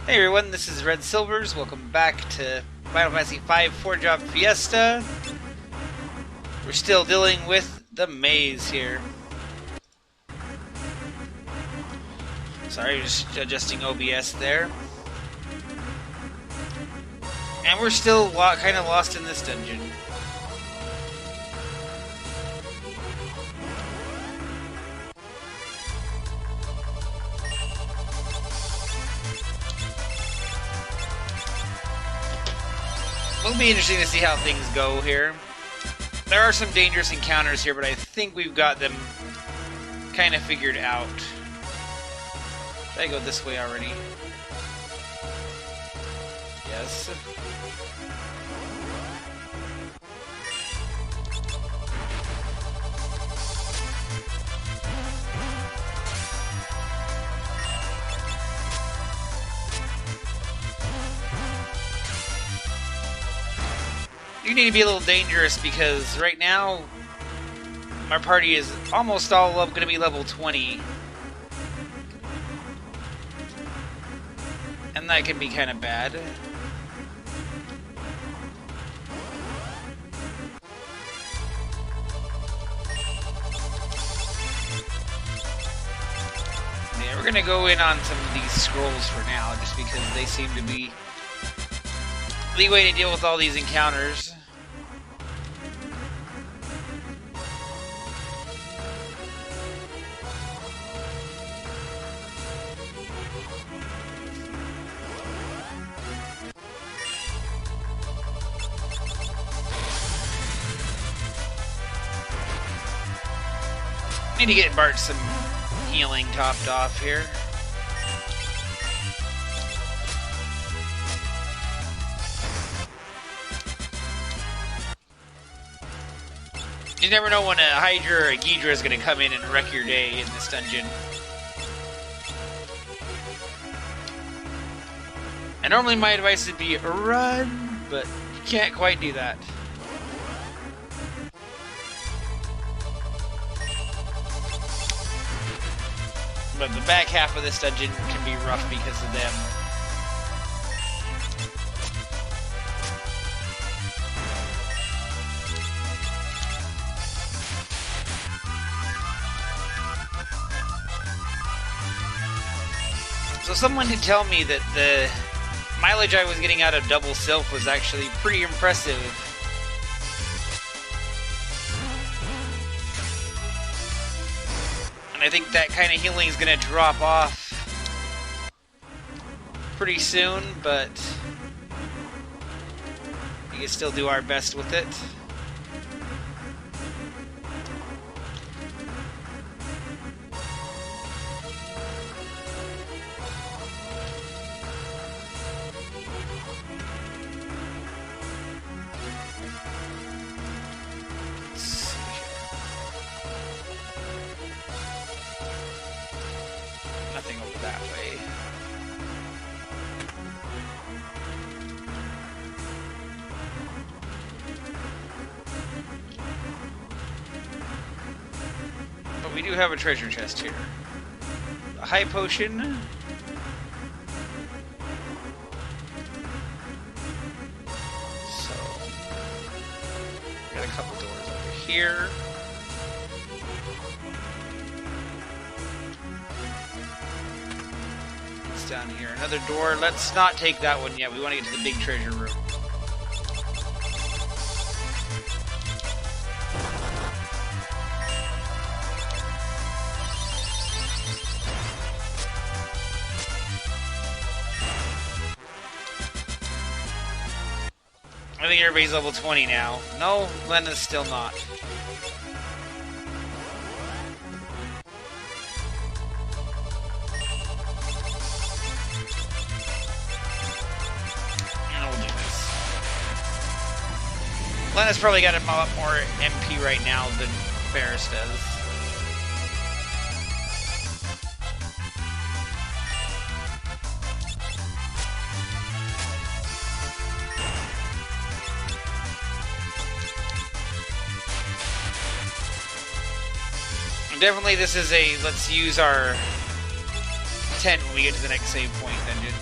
Hey everyone, this is Red Silvers. Welcome back to Final Fantasy V 4-Job Fiesta. We're still dealing with the maze here. Sorry, just adjusting OBS there. And we're still kind of lost in this dungeon. It'll be interesting to see how things go here. There are some dangerous encounters here, but I think we've got them kind of figured out. Should I go this way already? Yes. You need to be a little dangerous because right now my party is almost all going to be level 20. And that can be kind of bad. Yeah, we're going to go in on some of these scrolls for now just because they seem to be the way to deal with all these encounters. Need to get Bart some healing topped off here. You never know when a Hydra or a Ghidra is going to come in and wreck your day in this dungeon. And normally my advice would be run, but you can't quite do that. But the back half of this dungeon can be rough because of them. So someone did tell me that the mileage I was getting out of Double Sylph was actually pretty impressive. And I think that kind of healing is going to drop off pretty soon, but we can still do our best with it. Nothing over that way. But we do have a treasure chest here. A high potion. So, got a couple doors over here. Down here. Another door. Let's not take that one yet. We want to get to the big treasure room. I think everybody's level 20 now. No, Lena's still not. Lena's probably got a lot more MP right now than Ferris does. Definitely this is a let's use our tent when we get to the next save point dungeon.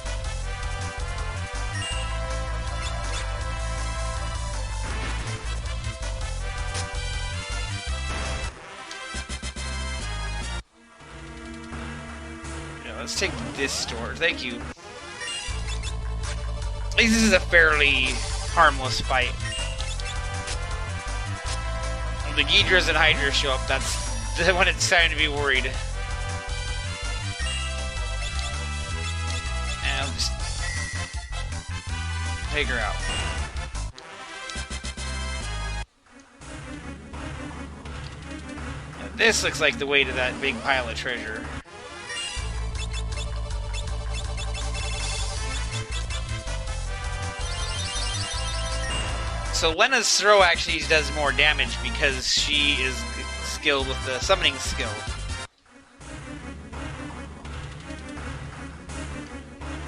let's take this store. Thank you. At least this is a fairly harmless fight. When the Ghidras and Hydras show up, that's when it's time to be worried. And I'll just take her out. Now, this looks like the way to that big pile of treasure. So Lena's throw actually does more damage because she is skilled with the summoning skill.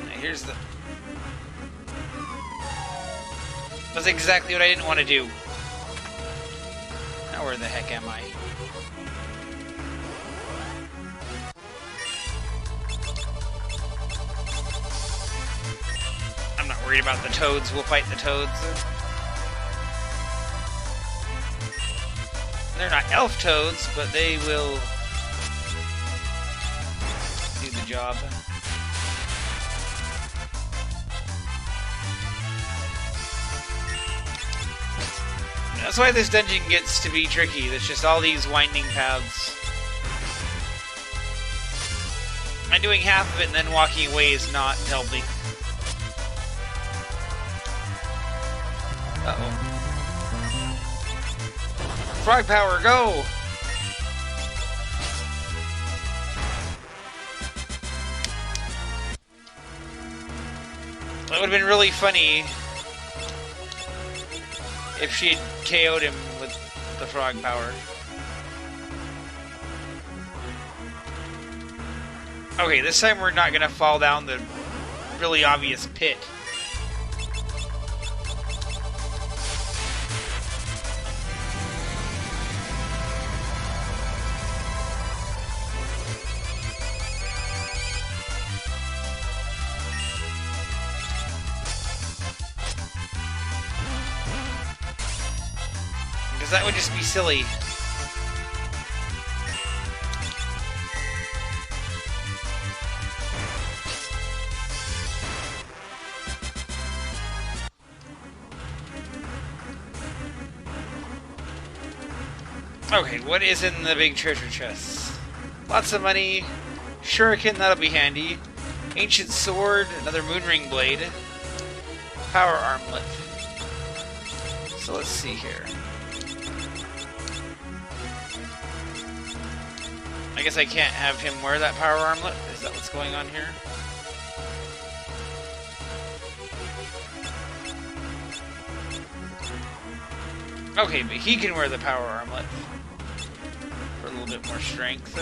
Now here's the... That's exactly what I didn't want to do. Now where the heck am I? I'm not worried about the toads. We'll fight the toads. They're not elf toads, but they will do the job. That's why this dungeon gets to be tricky. There's just all these winding paths. And doing half of it and then walking away is not helping. Uh-oh. Frog power, go! That would have been really funny if she had KO'd him with the frog power. Okay, this time we're not gonna fall down the really obvious pit. That would just be silly. Okay, what is in the big treasure chests? Lots of money. Shuriken, that'll be handy. Ancient sword, another moonring blade. Power armlet. So let's see here. I guess I can't have him wear that power armlet? Is that what's going on here? Okay, but he can wear the power armlet for a little bit more strength.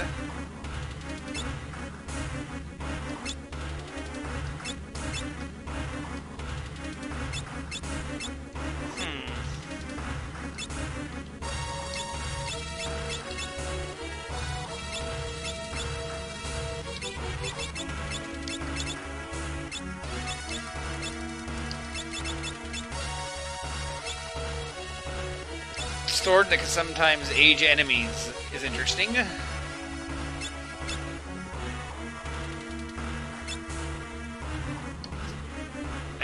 Sword that can sometimes age enemies is interesting. And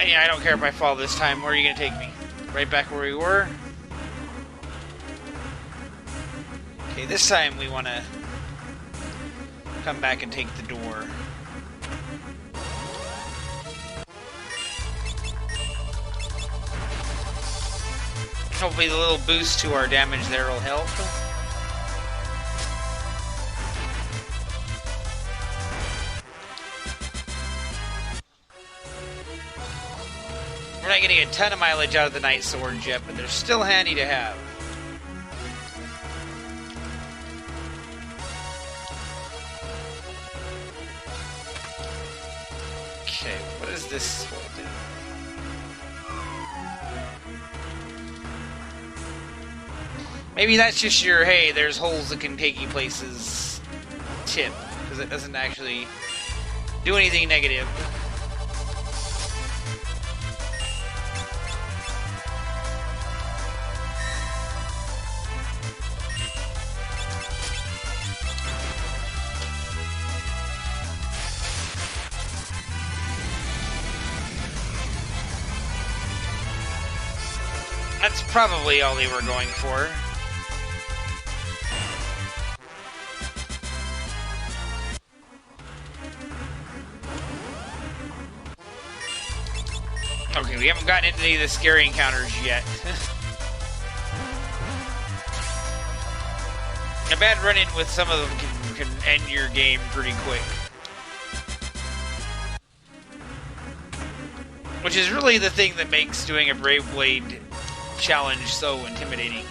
yeah, I don't care if I fall this time. Where are you going to take me? Right back where we were? Okay, this time we want to come back and take the door. Hopefully the little boost to our damage there will help. We're not getting a ton of mileage out of the Night Swords yet, but they're still handy to have. Okay, what does this hole do? Maybe that's just your, hey, there's holes that can take you places tip, because it doesn't actually do anything negative. That's probably all they were going for. Okay, we haven't gotten into any of the scary encounters yet. A bad run-in with some of them can end your game pretty quick. Which is really the thing that makes doing a Brave Blade challenge so intimidating.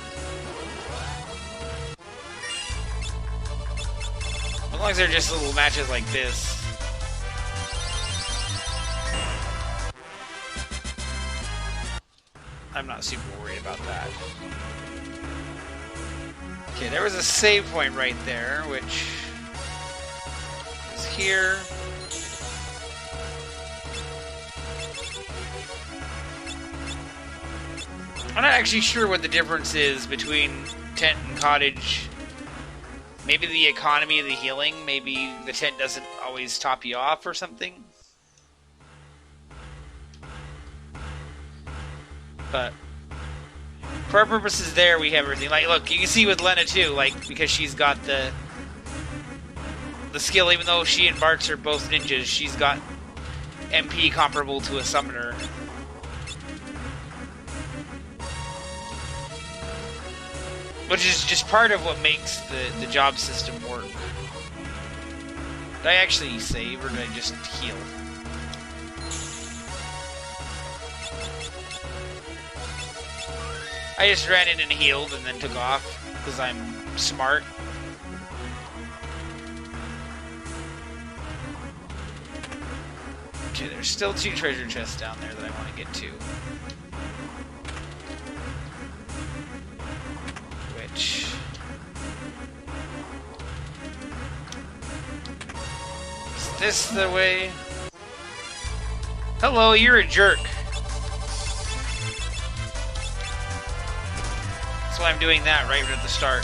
As long as they're just little matches like this. I'm not super worried about that. Okay, there was a save point right there, which is here. I'm not actually sure what the difference is between tent and cottage. Maybe the economy of the healing, maybe the tent doesn't always top you off or something. But for our purposes there, we have everything. Like, look, you can see with Lena too, like, because she's got the skill, even though she and Bartz are both ninjas, she's got MP comparable to a summoner. Which is just part of what makes the job system work. Did I actually save, or did I just heal? I just ran in and healed and then took off, because I'm smart. Okay, there's still 2 treasure chests down there that I want to get to. Which... is this the way? Hello, you're a jerk. That's why I'm doing that right at the start.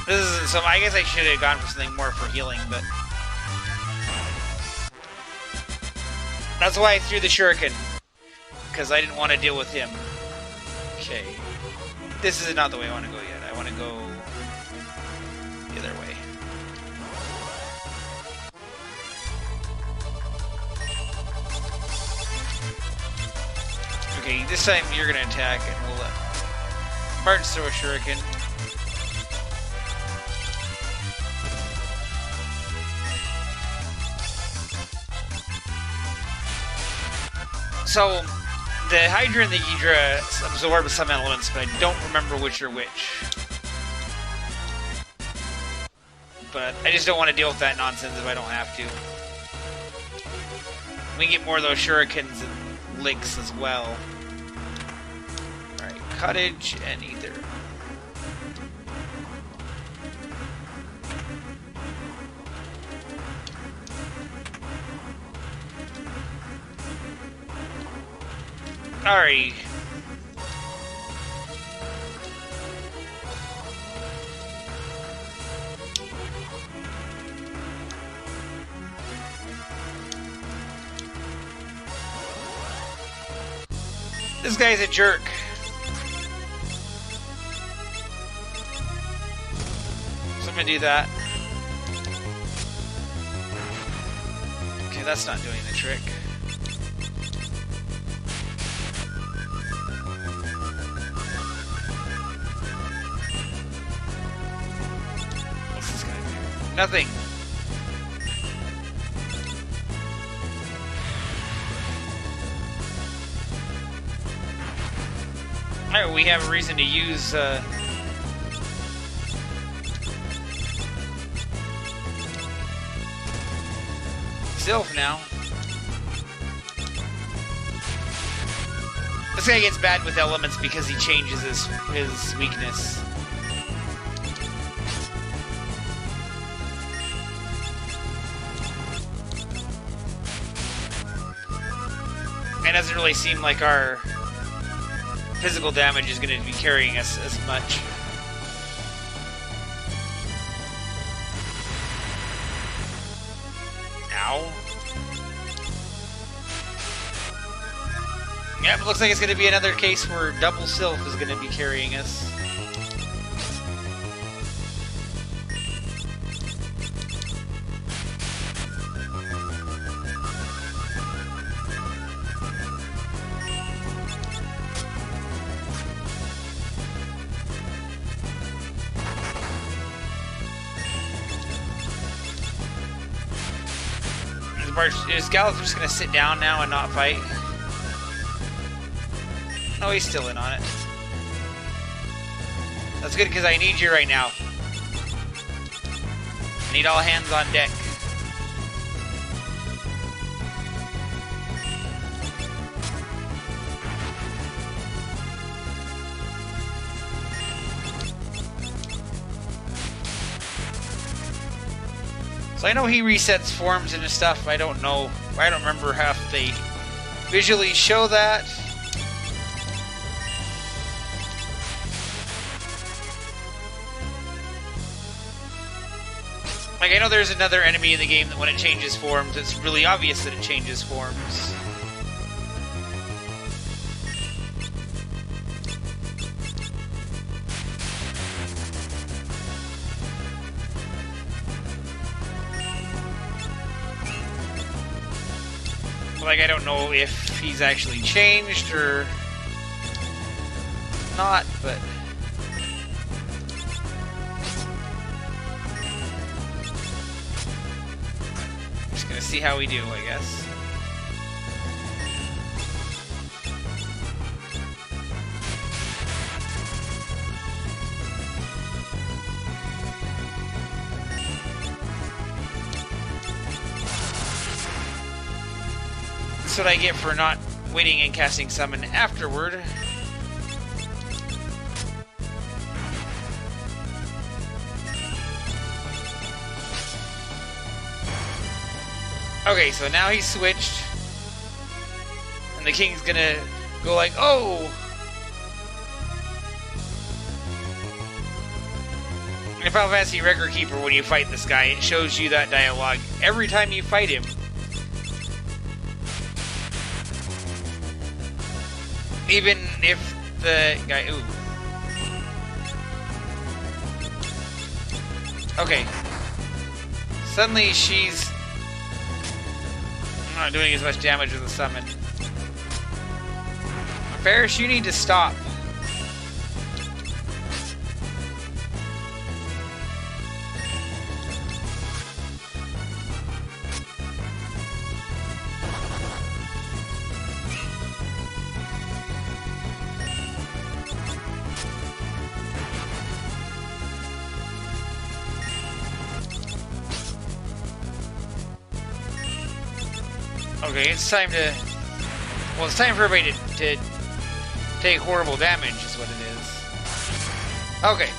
This isn't so. I guess I should have gone for something more for healing, but that's why I threw the shuriken, because I didn't want to deal with him. Okay, this is not the way I want to go yet. I want to go the other way. Okay, this time you're gonna attack, and we'll let Bartz throw a shuriken. So, the Hydra and the Ghidra absorb some elements, but I don't remember which are which. But I just don't want to deal with that nonsense if I don't have to. We can get more of those shurikens and licks as well. Alright, cottage and ether. Alright. This guy's a jerk. So I'm gonna do that. Okay, that's not doing the trick. What's this guy do? Nothing. Alright, we have a reason to use Sylph now. This guy gets bad with elements because he changes his weakness. It doesn't really seem like our physical damage is going to be carrying us as much. Ow. Yep, looks like it's going to be another case where Double Sylph is going to be carrying us. Is Gallop just going to sit down now and not fight? No, he's still in on it. That's good because I need you right now. I need all hands on deck. So I know he resets forms and stuff. I don't know. I don't remember how they visually show that. Like, I know there's another enemy in the game that when it changes forms, it's really obvious that it changes forms. Like, I don't know if he's actually changed or not, but... just gonna see how we do, I guess. That's what I get for not waiting and casting summon afterward. Okay, so now he's switched. And the king's gonna go like, oh! In Final Fantasy Record Keeper, when you fight this guy, it shows you that dialogue every time you fight him. Even if the guy... Ooh. Okay. Suddenly she's not doing as much damage with the summon. Ferris, you need to stop. Okay, it's time to... well, it's time for everybody to take horrible damage, is what it is. Okay.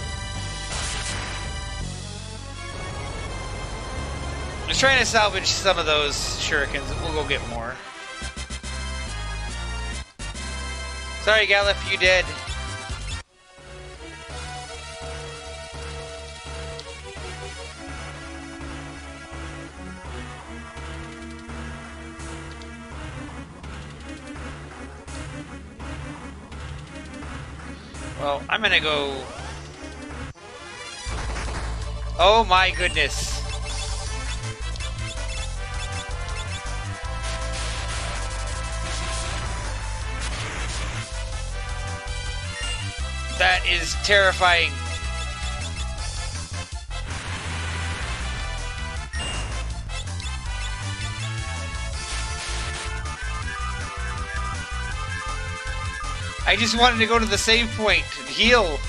Just trying to salvage some of those shurikens. We'll go get more. Sorry, Gallop, you dead. Well, I'm gonna go... oh my goodness. That is terrifying. I just wanted to go to the save point and heal.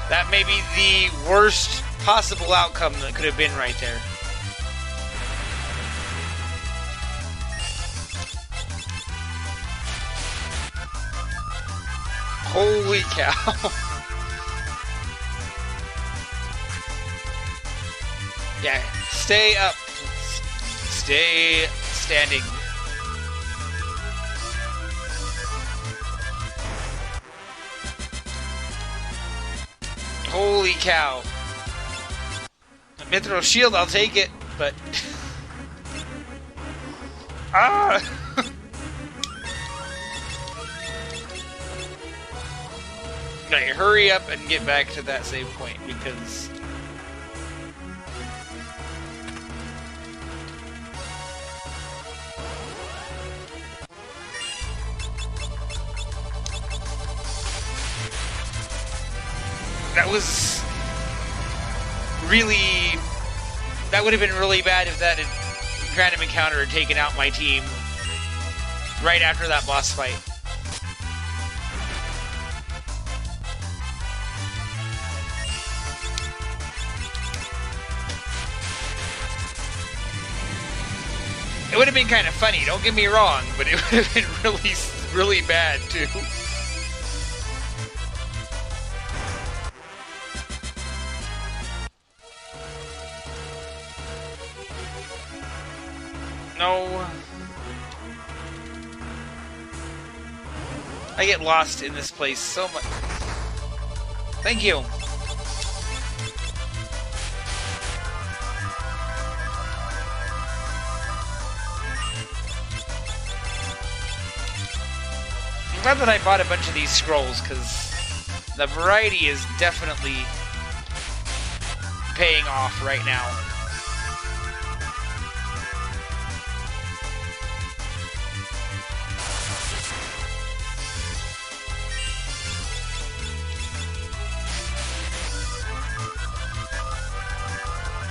That may be the worst possible outcome that could have been right there. Holy cow. Yeah, stay up. Stay standing. Holy cow. A Mithril Shield, I'll take it, but... ah! Okay, hurry up and get back to that save point, because... that was... really... that would have been really bad if that random encounter had taken out my team right after that boss fight. It would have been kind of funny, don't get me wrong, but it would have been really, really bad, too. No. I get lost in this place so much. Thank you. I'm glad that I bought a bunch of these scrolls, because the variety is definitely paying off right now.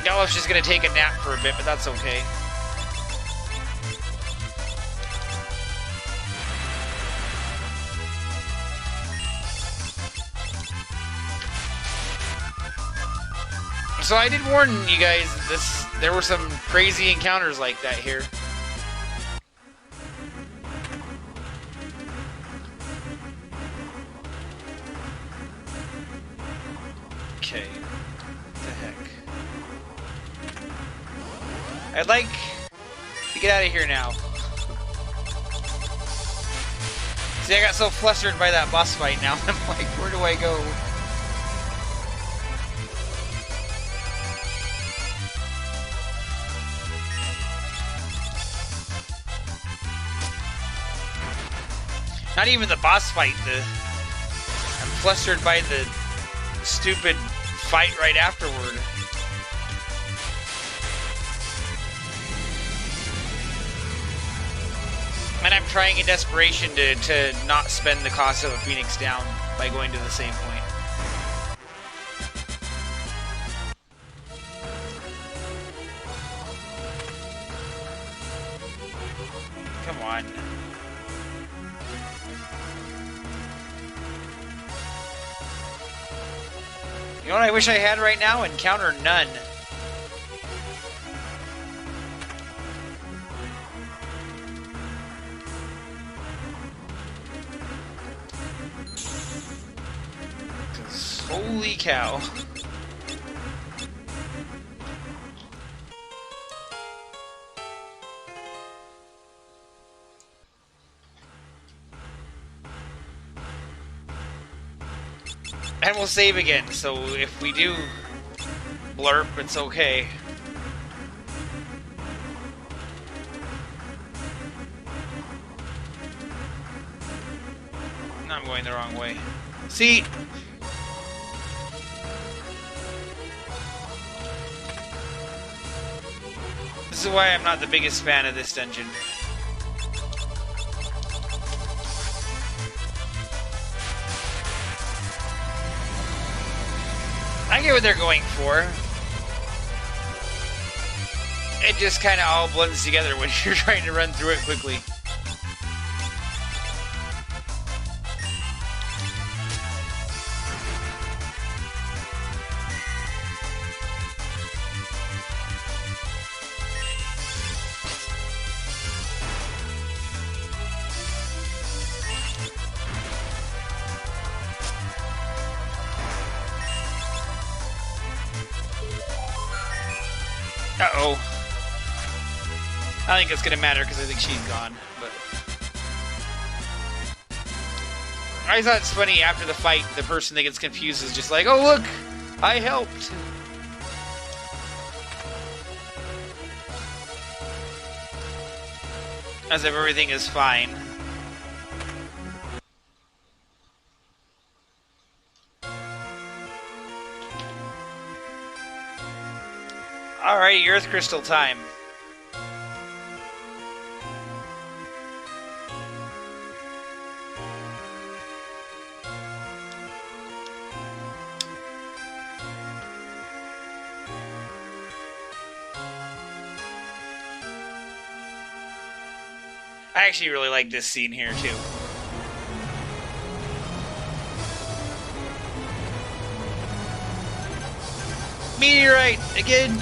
Gallo's just gonna take a nap for a bit, but that's okay. So I did warn you guys that there were some crazy encounters like that here. Okay. What the heck? I'd like to get out of here now. See, I got so flustered by that boss fight now. I'm like, where do I go? Not even the boss fight, I'm flustered by the stupid fight right afterward. And I'm trying in desperation to not spend the cost of a Phoenix down by going to the same point. Come on. You know what I wish I had right now? Encounter none. Holy cow. And we'll save again, so if we do blurp, it's okay. No, I'm going the wrong way. See? This is why I'm not the biggest fan of this dungeon. I get what they're going for. It just kind of all blends together when you're trying to run through it quickly. Uh-oh. I think it's gonna matter because I think she's gone, but... I thought it's funny, after the fight, the person that gets confused is just like, oh look! I helped. As if everything is fine. Alright, Earth Crystal time. I actually really like this scene here, too. Meteorite! Again!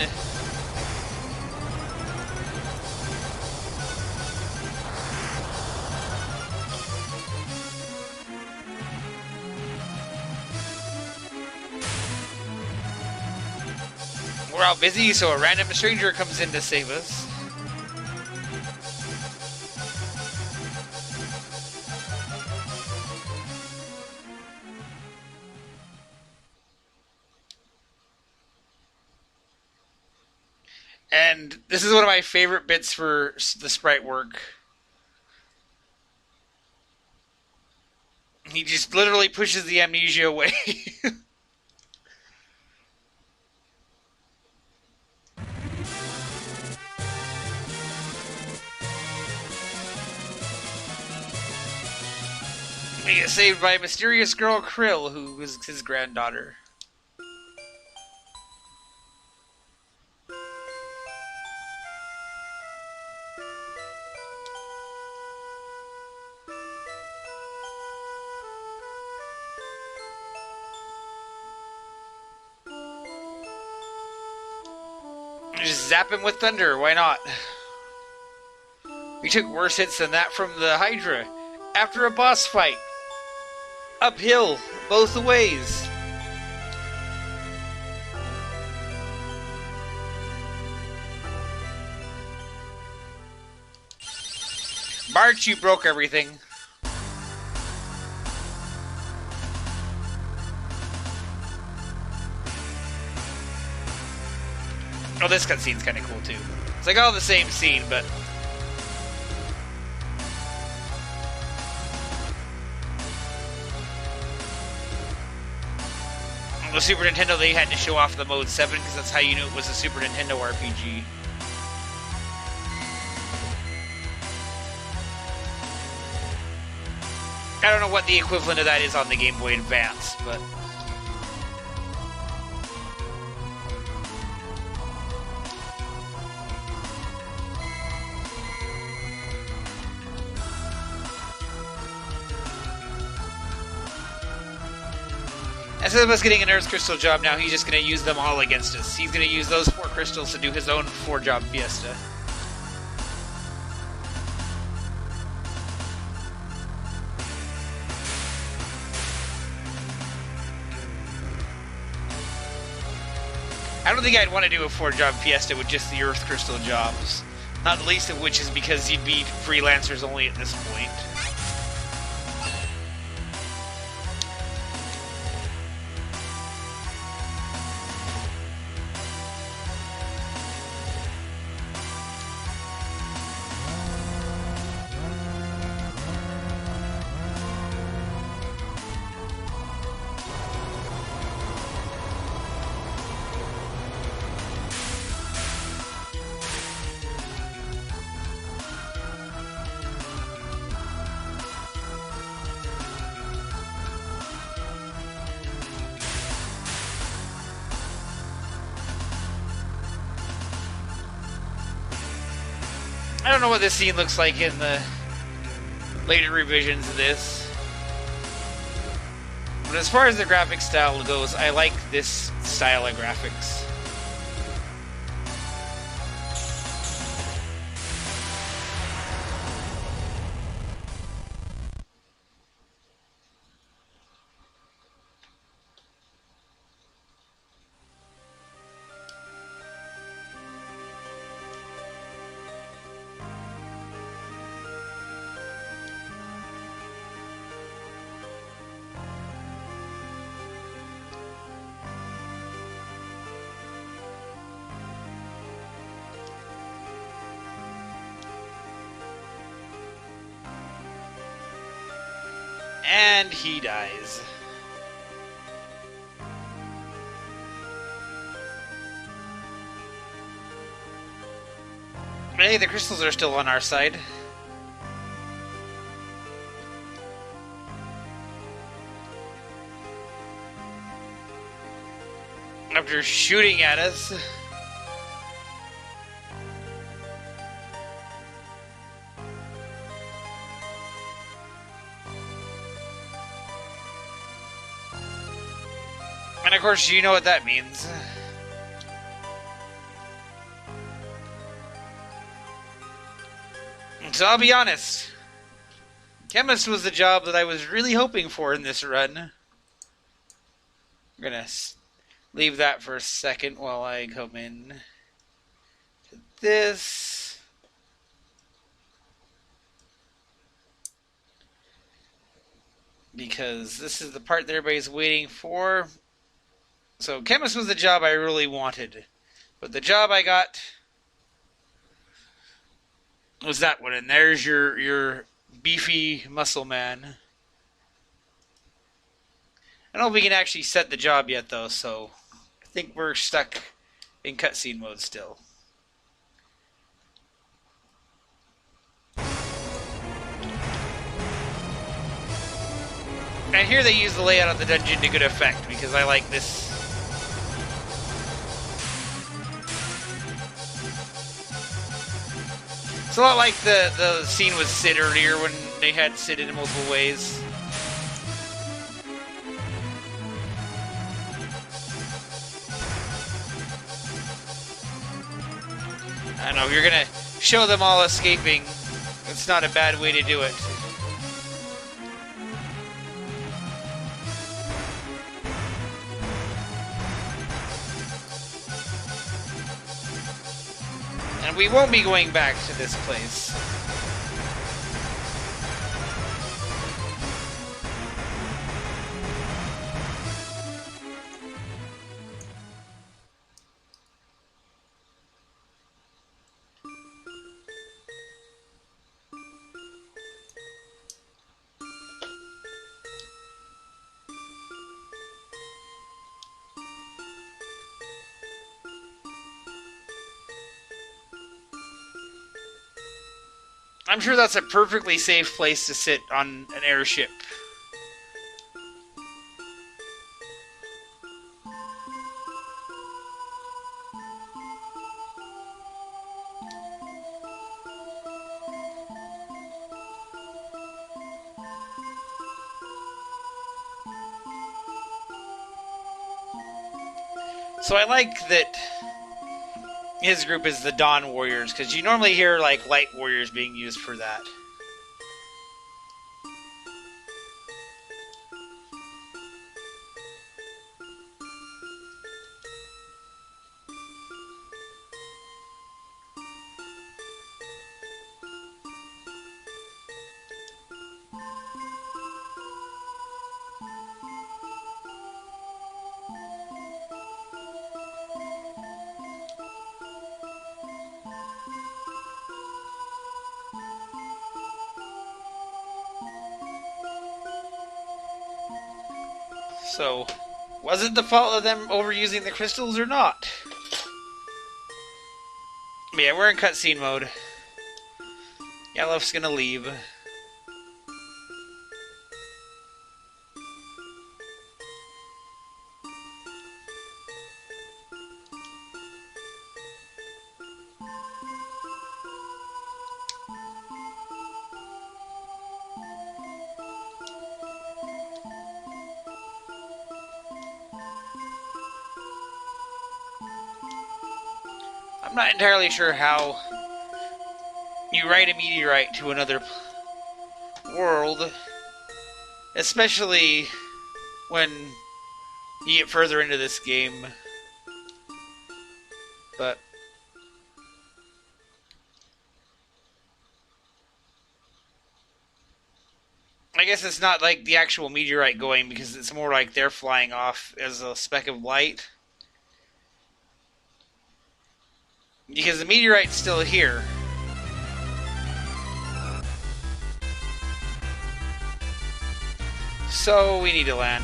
We're all busy, so a random stranger comes in to save us. And this is one of my favorite bits for the sprite work. He just literally pushes the amnesia away. He gets saved by a mysterious girl, Krill, who is his granddaughter. Just zap him with thunder, why not? We took worse hits than that from the Hydra. After a boss fight. Uphill, both ways. Bart, you broke everything. Oh, this cutscene's kind of cool too. It's like all the same scene, but on the Super Nintendo they had to show off the Mode 7 because that's how you knew it was a Super Nintendo RPG. I don't know what the equivalent of that is on the Game Boy Advance, but instead of us getting an Earth Crystal job now, he's just going to use them all against us. He's going to use those 4 crystals to do his own 4-job Fiesta. I don't think I'd want to do a 4-job Fiesta with just the Earth Crystal jobs. Not the least of which is because you'd be freelancers only at this point. I don't know what this scene looks like in the later revisions of this. But as far as the graphic style goes, I like this style of graphics. And he dies. Hey, the crystals are still on our side. After shooting at us. And of course, you know what that means. So I'll be honest. Chemist was the job that I was really hoping for in this run. I'm gonna leave that for a second while I come in to this. Because this is the part that everybody's waiting for. So Chemist was the job I really wanted. But the job I got was that one. And there's your beefy muscle man. I don't know if we can actually set the job yet, though, so I think we're stuck in cutscene mode still. And here they use the layout of the dungeon to good effect, because I like this. It's a lot like the scene with Sid earlier when they had Sid in multiple ways. I don't know, if you're gonna show them all escaping, it's not a bad way to do it. And we won't be going back to this place. I'm sure that's a perfectly safe place to sit on an airship. So I like that his group is the Dawn Warriors, because you normally hear like Light Warriors being used for that. So, was it the fault of them overusing the crystals or not? But yeah, we're in cutscene mode. Yalof's gonna leave. I'm not entirely sure how you ride a meteorite to another world, especially when you get further into this game. But I guess it's not like the actual meteorite going, because it's more like they're flying off as a speck of light. Because the meteorite's still here. So we need to land.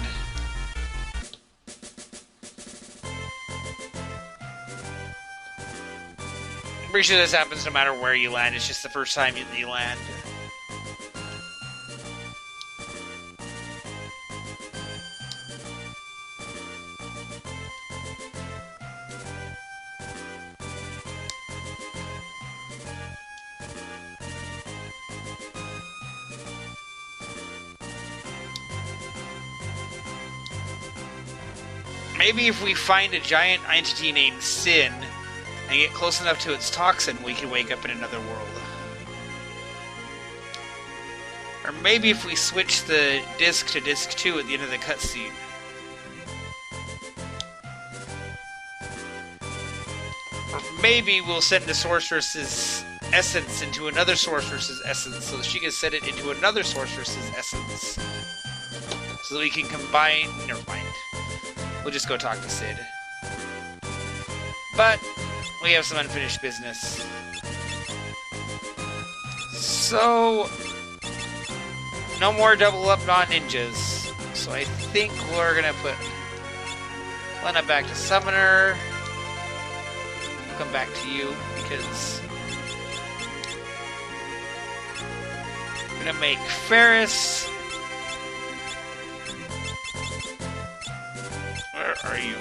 I'm pretty sure this happens no matter where you land. It's just the first time you land. Maybe if we find a giant entity named Sin and get close enough to its toxin, we can wake up in another world. Or maybe if we switch the disc to disc 2 at the end of the cutscene. Or maybe we'll send the sorceress's essence into another sorceress's essence so that she can set it into another sorceress's essence. So that we can combine... Never mind. We'll just go talk to Sid. But we have some unfinished business. So, no more double up non-ninjas. So I think we're gonna put Lena back to Summoner. We'll come back to you because I'm gonna make Ferris. Where are you?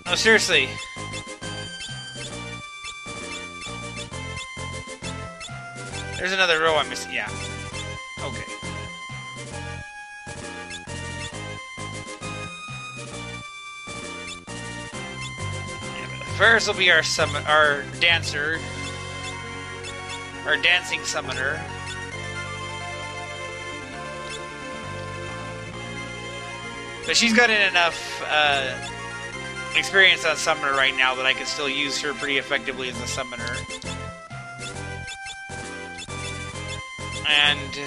Oh, seriously. There's another row I'm missing. Yeah. Okay. Yeah, Ferris will be our dancer. Our dancing summoner. But she's gotten enough experience on Summoner right now that I can still use her pretty effectively as a Summoner. And...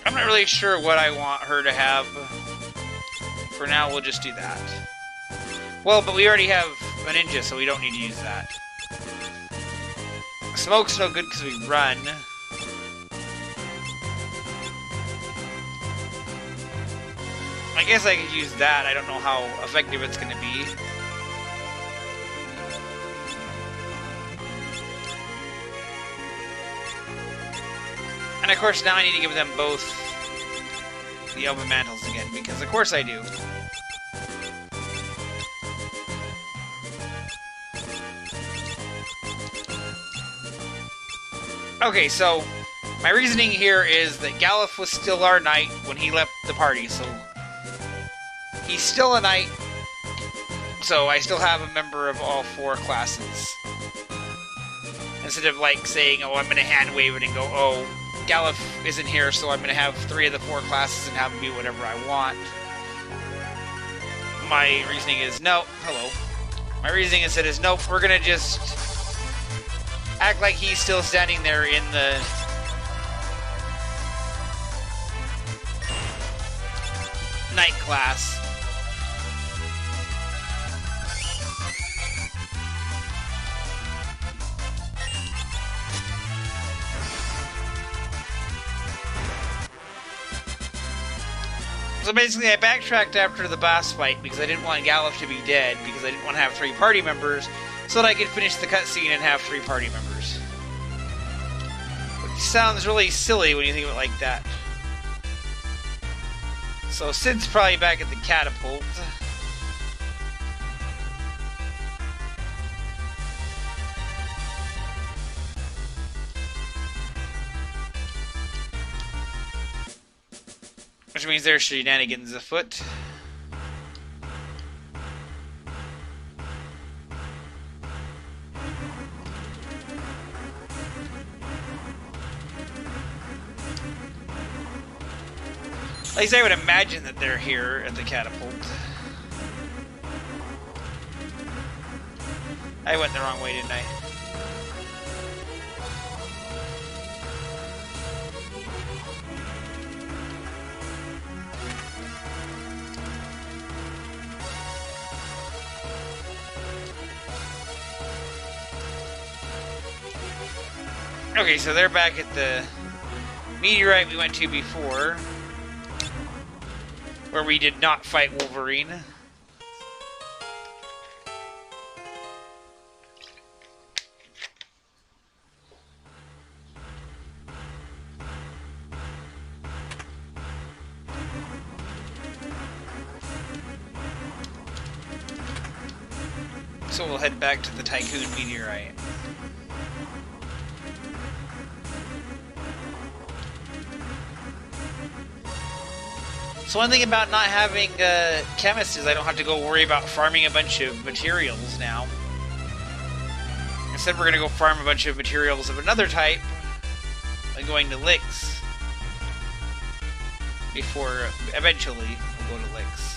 I'm not really sure what I want her to have. For now, we'll just do that. Well, but we already have a ninja, so we don't need to use that. Smoke's no good because we run. I guess I could use that. I don't know how effective it's going to be. And of course now I need to give them both the Elven Mantles again, because of course I do. Okay, so my reasoning here is that Galuf was still our knight when he left the party, so he's still a knight, so I still have a member of all 4 classes. Instead of like saying, oh, I'm going to hand wave it and go, oh, Galuf isn't here, so I'm going to have 3 of the 4 classes and have him do whatever I want. My reasoning is, no, hello. My reasoning instead is, nope, we're going to just act like he's still standing there in the night class. So basically I backtracked after the boss fight because I didn't want Galuf to be dead, because I didn't want to have 3 party members, so that I could finish the cutscene and have 3 party members. Which sounds really silly when you think of it like that. So Sid's probably back at the catapult. Which means there's shenanigans afoot. At least I would imagine that they're here at the catapult. I went the wrong way, didn't I? Okay, so they're back at the meteorite we went to before, where we did not fight Wolverine. So we'll head back to the Tycoon meteorite. So one thing about not having a chemist is I don't have to go worry about farming a bunch of materials now. Instead, we're going to go farm a bunch of materials of another type, like going to Licks, before eventually we'll go to Licks.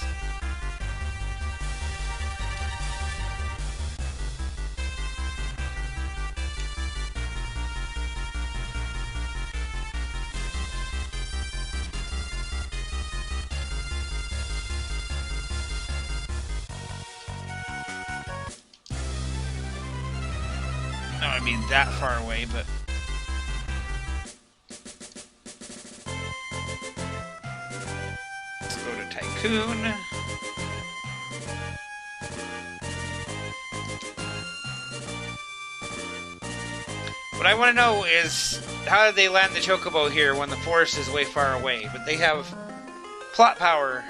Not be that far away, but let's go to Tycoon. What I want to know is how did they land the Chocobo here when the forest is way far away? But they have plot power.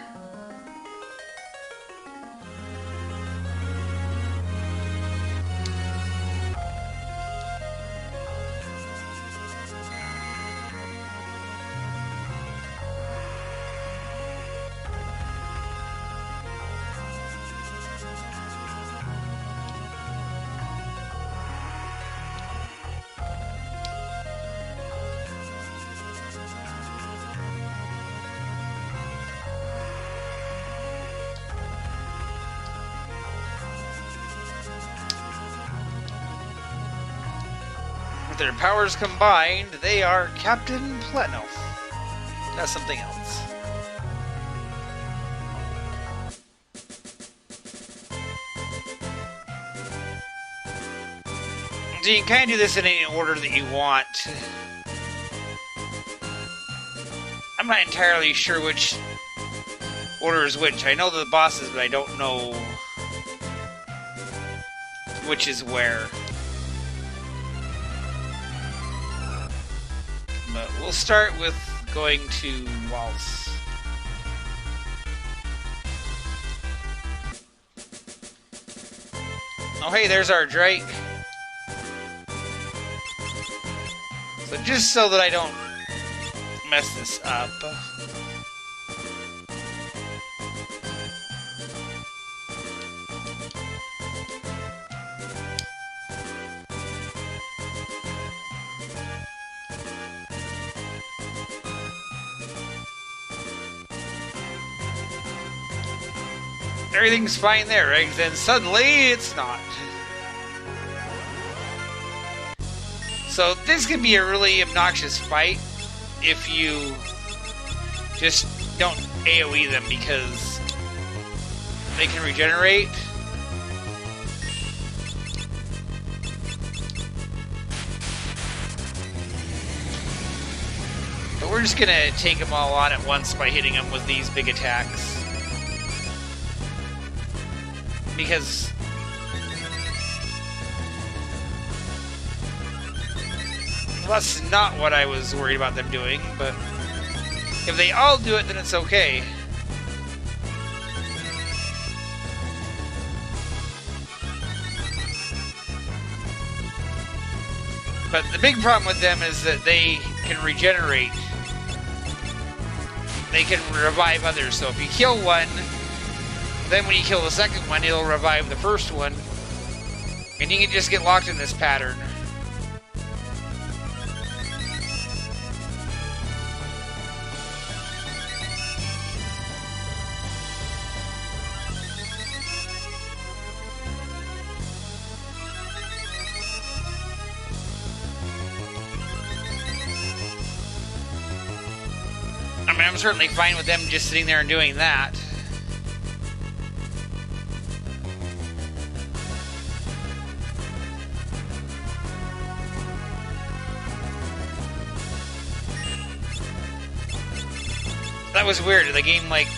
With their powers combined, they are Captain Platinum. That's something else. So you can kind of do this in any order that you want. I'm not entirely sure which order is which. I know the bosses, but I don't know which is where. But we'll start with going to Waltz. Oh hey, there's our Drake. So just so that I don't mess this up. Everything's fine there, right? Then suddenly it's not. So this could be a really obnoxious fight if you just don't AoE them because they can regenerate. But we're just gonna take them all on at once by hitting them with these big attacks. Because that's not what I was worried about them doing, but if they all do it, then it's okay. But the big problem with them is that they can regenerate. They can revive others, so if you kill one, then when you kill the second one, it'll revive the first one. And you can just get locked in this pattern. I mean, I'm certainly fine with them just sitting there and doing that. That was weird. The game, like,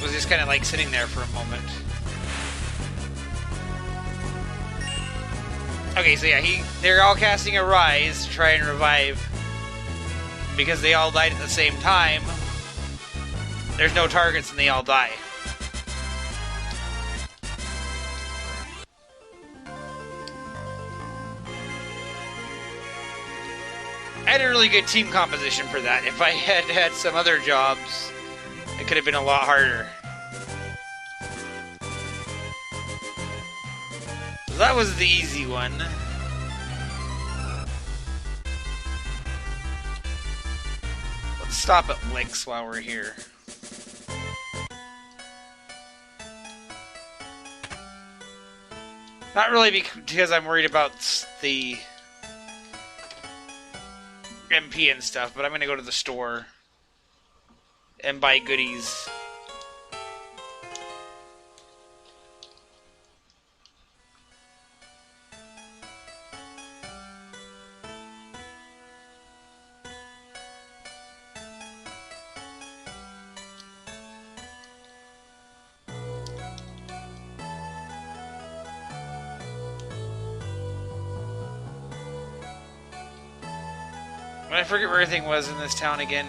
was just kind of, like, sitting there for a moment. Okay, so yeah, they're all casting a rise to try and revive. Because they all died at the same time, there's no targets and they all die. I had a really good team composition for that. If I had had some other jobs, it could have been a lot harder. So that was the easy one. Let's stop at Licks while we're here. Not really because I'm worried about the MP and stuff, but I'm gonna go to the store and buy goodies. I forget where everything was in this town again.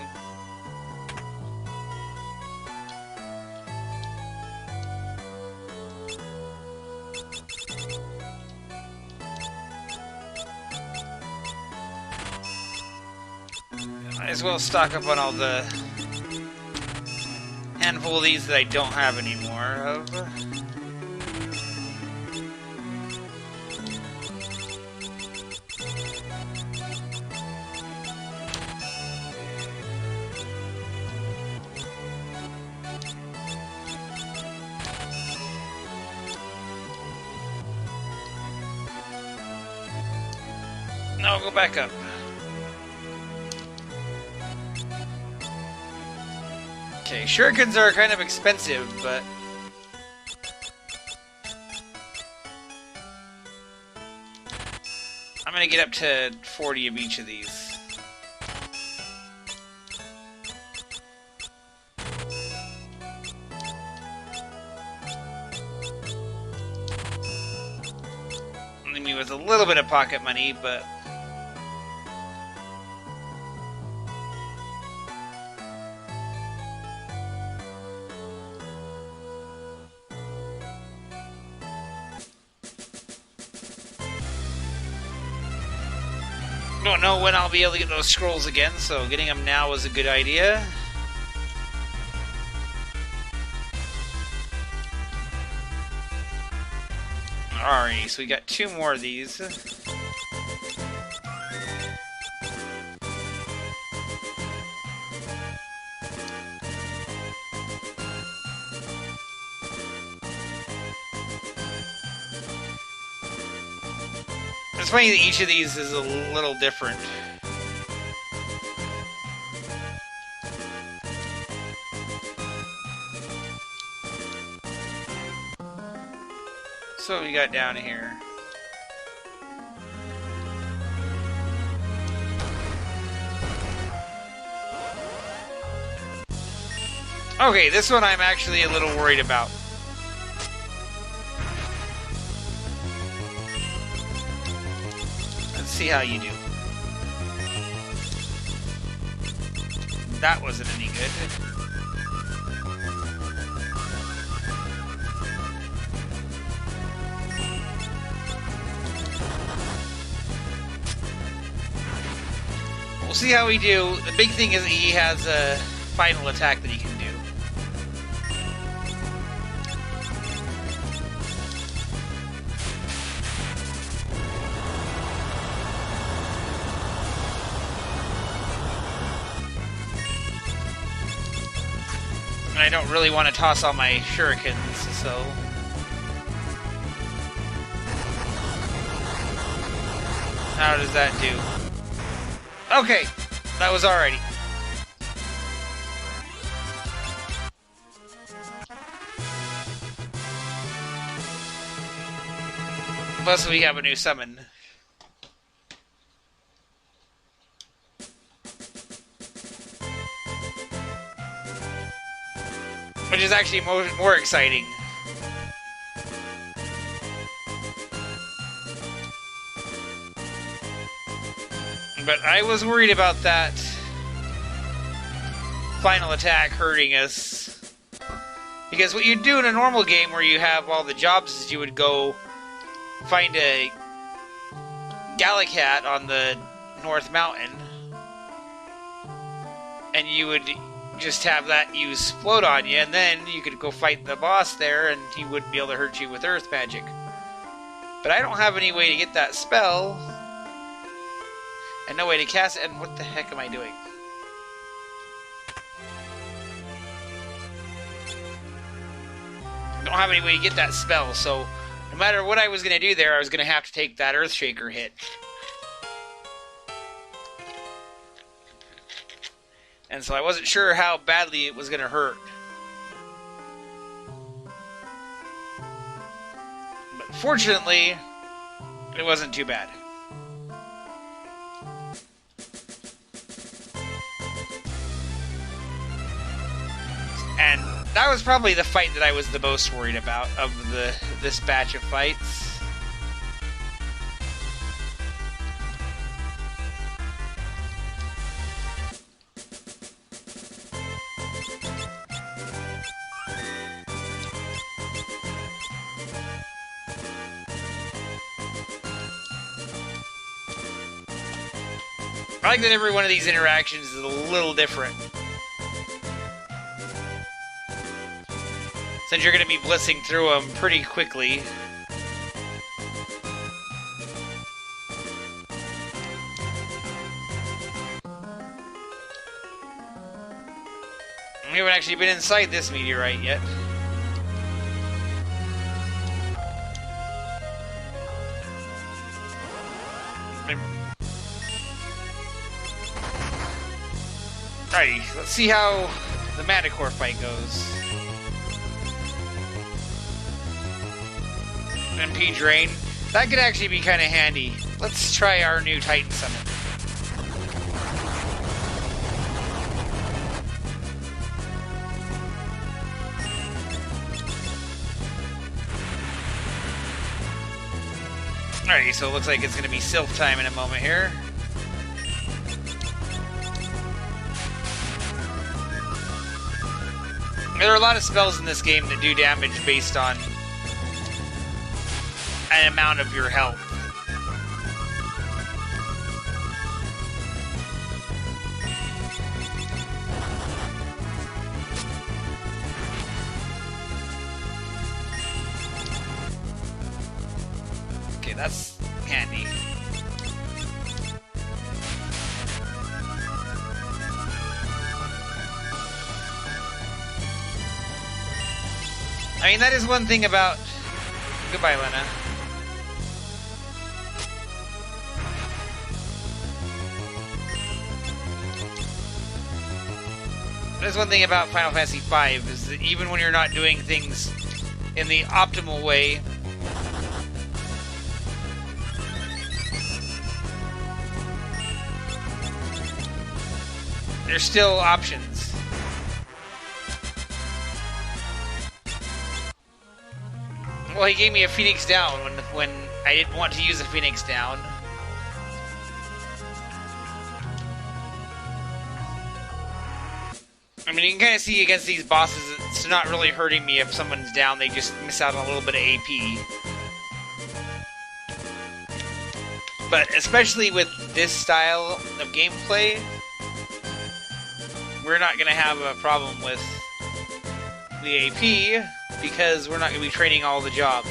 Might as well stock up on all the handful of these that I don't have any more of. No, go back up. Okay, shurikens are kind of expensive, but I'm gonna get up to 40 of each of these. Leave me with a little bit of pocket money, but don't know when I'll be able to get those scrolls again, so getting them now was a good idea. Alright, so we got 2 more of these. It's funny that each of these is a little different. So what we got down here. Okay, this one I'm actually a little worried about. Let's see how you do. That wasn't any good. We'll see how we do. The big thing is that he has a final attack that he can do. And I don't really want to toss all my shurikens, so... How does that do? Okay, that was alrighty. Plus we have a new summon. which is actually more exciting. But I was worried about that final attack hurting us. Because what you'd do in a normal game where you have all the jobs is you would go find a Gallicat on the North Mountain. And you would just have that use float on you, and then you could go fight the boss there, and he wouldn't be able to hurt you with earth magic. But I don't have any way to get that spell, and no way to cast it, and what the heck am I doing? I don't have any way to get that spell, so no matter what I was going to do there, I was going to have to take that Earthshaker hit. And so I wasn't sure how badly it was going to hurt. But fortunately, it wasn't too bad. And that was probably the fight that I was the most worried about of this batch of fights. I like that every one of these interactions is a little different. Since you're going to be blitzing through them pretty quickly. We haven't actually been inside this meteorite yet. Alrighty, let's see how the Manticore fight goes. MP Drain. That could actually be kind of handy. Let's try our new Titan Summon. Alright, so it looks like it's going to be Sylph time in a moment here. There are a lot of spells in this game that do damage based on an amount of your health. Okay, that's handy. I mean, that is one thing about... Goodbye, Lena. That's one thing about Final Fantasy V, is that even when you're not doing things in the optimal way, there's still options. Well, he gave me a Phoenix Down when I didn't want to use a Phoenix Down. I mean, you can kind of see against these bosses, it's not really hurting me if someone's down, they just miss out on a little bit of AP. But especially with this style of gameplay, we're not going to have a problem with the AP, because we're not going to be training all the jobs.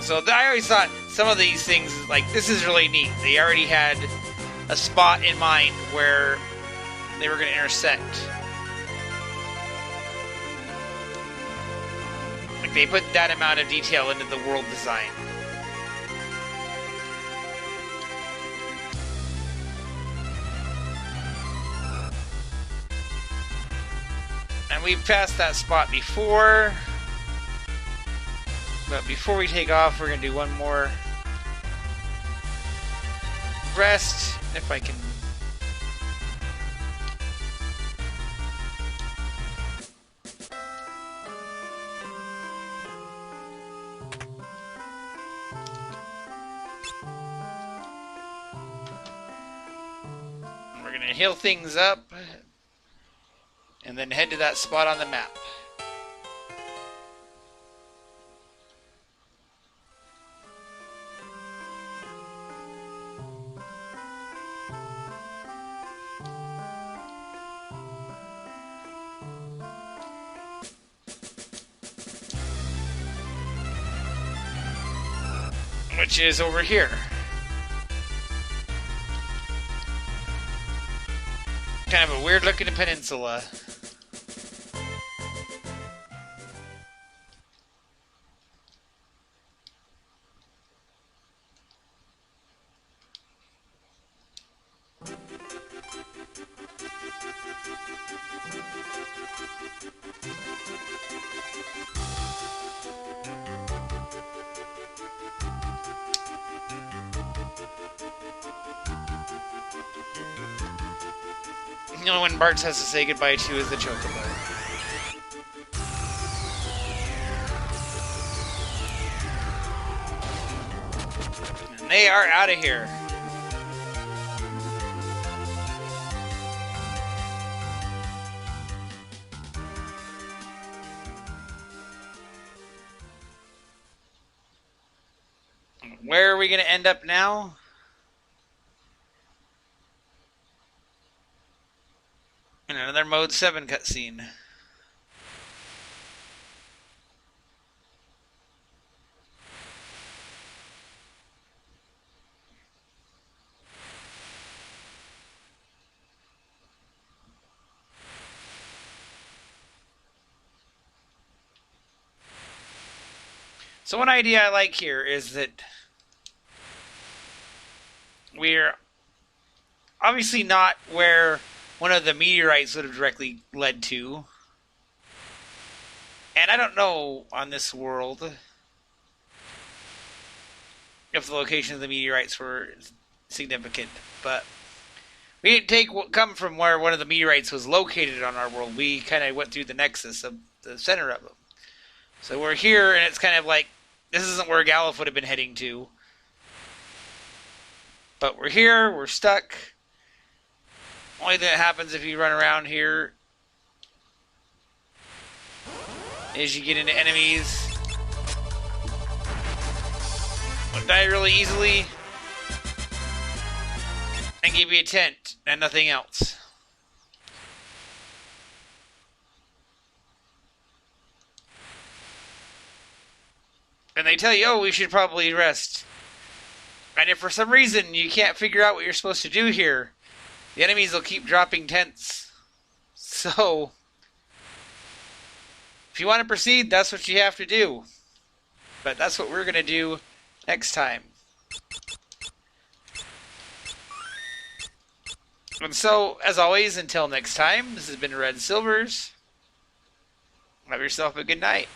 So I always thought some of these things, like, this is really neat. They already had a spot in mind where they were going to intersect. Like, they put that amount of detail into the world design. And we've passed that spot before. But before we take off, we're going to do one more rest, if I can We're going to heal things up and then head to that spot on the map. Which is over here. Kind of a weird looking peninsula. The only one Bart has to say goodbye to is the Chocobo. And they are out of here. Where are we going to end up now? In another Mode 7 cutscene. So one idea I like here is that we're obviously not where one of the meteorites would have directly led to. And I don't know on this world if the location of the meteorites were significant, but we didn't take what come from where one of the meteorites was located on our world. We kind of went through the nexus of the center of them. So we're here, and it's kind of like, this isn't where Galuf would have been heading to. But we're here, we're stuck. Only thing that happens if you run around here is you get into enemies that die really easily and give you a tent and nothing else. And they tell you, oh, we should probably rest. And if for some reason you can't figure out what you're supposed to do here, the enemies will keep dropping tents. So, if you want to proceed, that's what you have to do. But that's what we're going to do next time. And so, as always, until next time, this has been Red Silvers. Have yourself a good night.